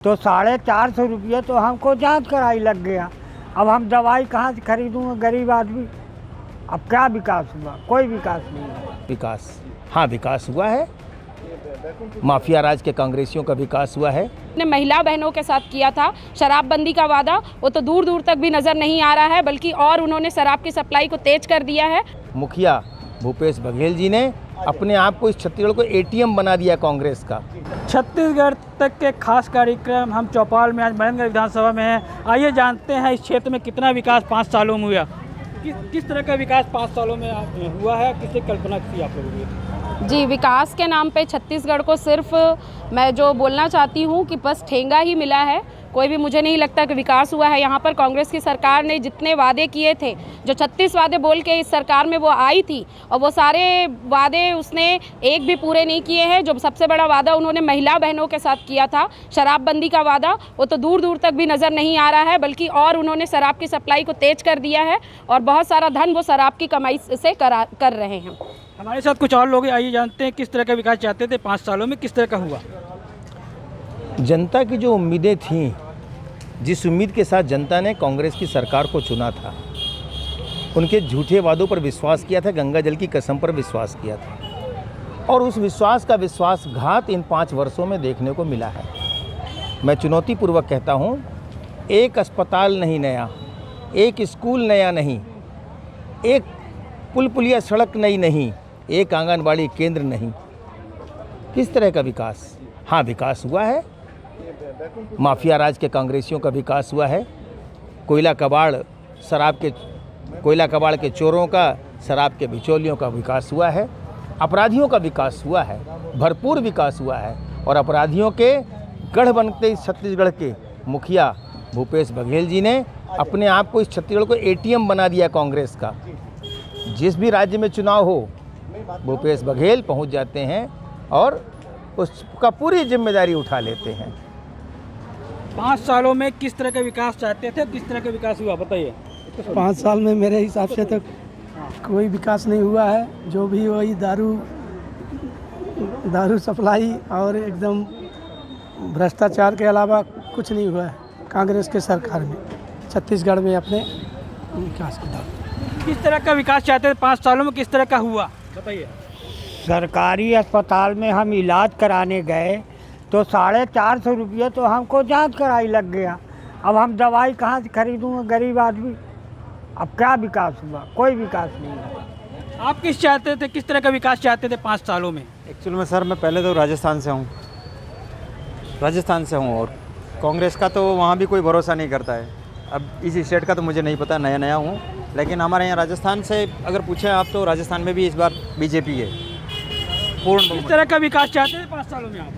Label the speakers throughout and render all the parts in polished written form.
Speaker 1: तो 450 रुपये तो हमको जांच कराई लग गया। अब हम दवाई कहाँ से खरीदूँगा गरीब आदमी। अब क्या विकास हुआ? कोई विकास नहीं हुआ।
Speaker 2: विकास, हाँ विकास हुआ है। माफिया राज के कांग्रेसियों का विकास हुआ है।
Speaker 3: ने महिला बहनों के साथ किया था शराबबंदी का वादा, वो तो दूर दूर तक भी नजर नहीं आ रहा है, बल्कि और उन्होंने शराब की सप्लाई को तेज कर दिया है।
Speaker 2: मुखिया भूपेश बघेल जी ने अपने आप को इस छत्तीसगढ़ को एटीएम बना दिया कांग्रेस का।
Speaker 4: छत्तीसगढ़ तक के खास कार्यक्रम हम चौपाल में आज महेंद्रगढ़ विधानसभा में हैं। आइए जानते हैं इस क्षेत्र में कितना विकास 5 सालों में हुआ। किस तरह का विकास 5 सालों में हुआ है, किससे कल्पना की आप लोगों ने?
Speaker 3: जी, विकास के नाम पे छत्तीसगढ़ को सिर्फ मैं जो बोलना चाहती हूँ कि बस ठेंगा ही मिला है। कोई भी मुझे नहीं लगता कि विकास हुआ है। यहाँ पर कांग्रेस की सरकार ने जितने वादे किए थे, जो 36 वादे बोल के इस सरकार में वो आई थी, और वो सारे वादे उसने एक भी पूरे नहीं किए हैं। जो सबसे बड़ा वादा उन्होंने महिला बहनों के साथ किया था शराबबंदी का वादा, वो तो दूर दूर तक भी नज़र नहीं आ रहा है, बल्कि और उन्होंने शराब की सप्लाई को तेज कर दिया है और बहुत सारा धन वो शराब की कमाई से कर रहे हैं।
Speaker 4: हमारे साथ कुछ और लोग हैं। आइए जानते हैं किस तरह का विकास चाहते थे 5 सालों में, किस तरह का हुआ।
Speaker 2: जनता की जो उम्मीदें थीं, जिस उम्मीद के साथ जनता ने कांग्रेस की सरकार को चुना था, उनके झूठे वादों पर विश्वास किया था, गंगा जल की कसम पर विश्वास किया था, और उस विश्वास का विश्वासघात इन 5 वर्षों में देखने को मिला है। मैं चुनौतीपूर्वक कहता हूँ, एक अस्पताल नहीं नया, एक स्कूल नया नहीं, एक पुल पुलिया सड़क नई नहीं, एक आंगनबाड़ी केंद्र नहीं। किस तरह का विकास? हाँ विकास हुआ है। माफिया राज के कांग्रेसियों का विकास हुआ है। कोयला कबाड़ के चोरों का, शराब के बिचौलियों का विकास हुआ है। अपराधियों का विकास हुआ है, भरपूर विकास हुआ है। और अपराधियों के गढ़ बनते इस छत्तीसगढ़ के मुखिया भूपेश बघेल जी ने अपने आप को इस छत्तीसगढ़ को एटीएम बना दिया कांग्रेस का। जिस भी राज्य में चुनाव हो, भूपेश बघेल पहुंच जाते हैं और उसका पूरी जिम्मेदारी उठा लेते हैं।
Speaker 4: 5 सालों में किस तरह का विकास चाहते थे, किस तरह का विकास हुआ, बताइए।
Speaker 5: 5 साल में मेरे हिसाब से तो कोई विकास नहीं हुआ है। जो भी वही दारू सप्लाई और एकदम भ्रष्टाचार के अलावा कुछ नहीं हुआ है कांग्रेस के सरकार में छत्तीसगढ़ में अपने विकास के दौरान।
Speaker 4: किस तरह का विकास चाहते थे 5 सालों में, किस तरह का हुआ, बताइए।
Speaker 1: सरकारी अस्पताल में हम इलाज कराने गए तो 450 रुपये तो हमको जांच कराई लग गया। अब हम दवाई कहाँ से खरीदूँगा गरीब आदमी। अब क्या विकास हुआ? कोई विकास नहीं हुआ।
Speaker 4: आप किस चाहते थे, किस तरह का विकास चाहते थे 5 सालों में?
Speaker 6: एक्चुअल में सर, मैं पहले तो राजस्थान से हूँ और कांग्रेस का तो वहाँ भी कोई भरोसा नहीं करता है। अब इस स्टेट का तो मुझे नहीं पता, नया हूँ, लेकिन हमारे यहाँ राजस्थान से अगर पूछें आप तो राजस्थान में भी इस बार बीजेपी है पूर्ण।
Speaker 4: किस तरह का विकास चाहते थे 5 सालों में आप?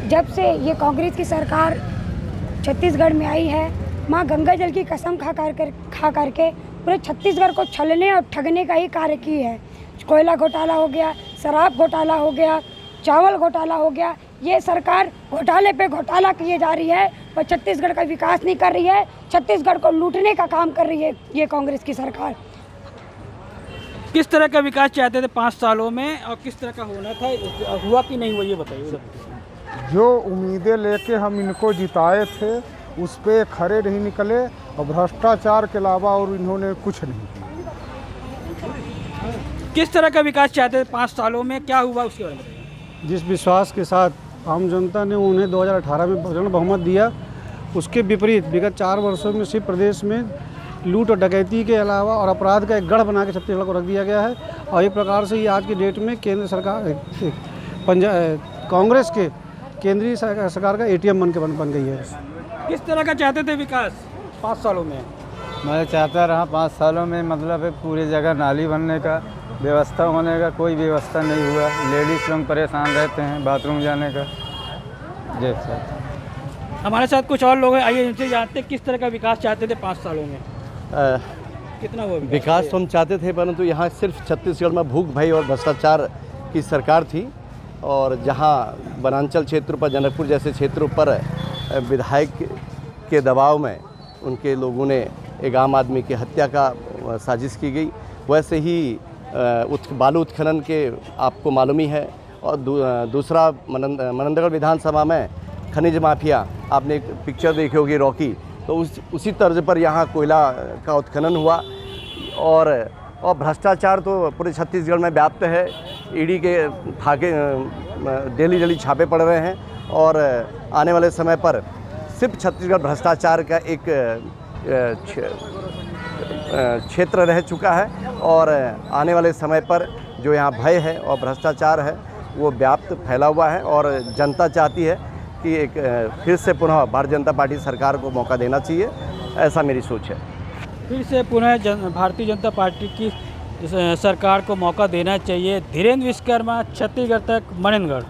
Speaker 7: जब से ये कांग्रेस की सरकार छत्तीसगढ़ में आई है, माँ गंगा जल की कसम खा करके पूरे छत्तीसगढ़ को छलने और ठगने का ही कार्य की है। कोयला घोटाला हो गया, शराब घोटाला हो गया, चावल घोटाला हो गया। ये सरकार घोटाले पे घोटाला किए जा रही है और छत्तीसगढ़ का विकास नहीं कर रही है। छत्तीसगढ़ को लूटने का काम कर रही है ये कांग्रेस की सरकार।
Speaker 4: किस तरह का विकास चाहते थे 5 सालों में और किस तरह का होना था, हुआ कि नहीं हुआ, ये बताइए।
Speaker 8: जो उम्मीदें लेके हम इनको जिताए थे उस पे खरे नहीं निकले और भ्रष्टाचार के अलावा और इन्होंने कुछ नहीं किया।
Speaker 4: किस तरह का विकास चाहते थे 5 सालों में, क्या हुआ उसके बारे में?
Speaker 5: जिस विश्वास के साथ आम जनता ने उन्हें 2018 में प्रचंड बहुमत दिया, उसके विपरीत विगत 4 वर्षों में सिर्फ प्रदेश में लूट और डकैती के अलावा और अपराध का एक गढ़ बना के छत्तीसगढ़ को रख दिया गया है। और एक प्रकार से ये आज की डेट में केंद्र सरकार कांग्रेस के केंद्रीय सरकार का एटीएम बन गई है।
Speaker 4: किस तरह का चाहते थे विकास 5 सालों में?
Speaker 6: मैं चाहता रहा 5 सालों में, मतलब है पूरी जगह नाली बनने का, व्यवस्था होने का, कोई व्यवस्था नहीं हुआ। लेडीज़ लोग परेशान रहते हैं बाथरूम जाने का। जी सर।
Speaker 4: हमारे साथ कुछ और लोग हैं। आइए इनसे जानते हैं किस तरह का विकास चाहते थे 5 सालों में, कितना हुआ
Speaker 9: विकास तो हम चाहते थे, परंतु यहाँ सिर्फ छत्तीसगढ़ में भूख भय और भ्रष्टाचार की सरकार थी। और जहाँ वनांचल क्षेत्रों पर, जनकपुर जैसे क्षेत्रों पर विधायक के दबाव में उनके लोगों ने एक आम आदमी की हत्या का साजिश की गई। वैसे ही बालू उत्खनन के आपको मालूम ही है। और दूसरा मनंदगढ़ विधानसभा में खनिज माफिया आपने एक पिक्चर देखी होगी रॉकी, तो उसी तर्ज पर यहाँ कोयला का उत्खनन हुआ और भ्रष्टाचार तो पूरे छत्तीसगढ़ में व्याप्त है। ईडी के थाके डेली छापे पड़ रहे हैं और आने वाले समय पर सिर्फ छत्तीसगढ़ भ्रष्टाचार का एक क्षेत्र रह चुका है और आने वाले समय पर जो यहाँ भय है और भ्रष्टाचार है वो व्याप्त फैला हुआ है और जनता चाहती है कि एक फिर से पुनः भारतीय जनता पार्टी सरकार को मौका देना चाहिए, ऐसा मेरी सोच है।
Speaker 4: फिर से पुनः भारतीय जनता पार्टी की सरकार को मौका देना चाहिए। धीरेन्द्र विश्वकर्मा, छत्तीसगढ़ तक, मनेंद्रगढ़।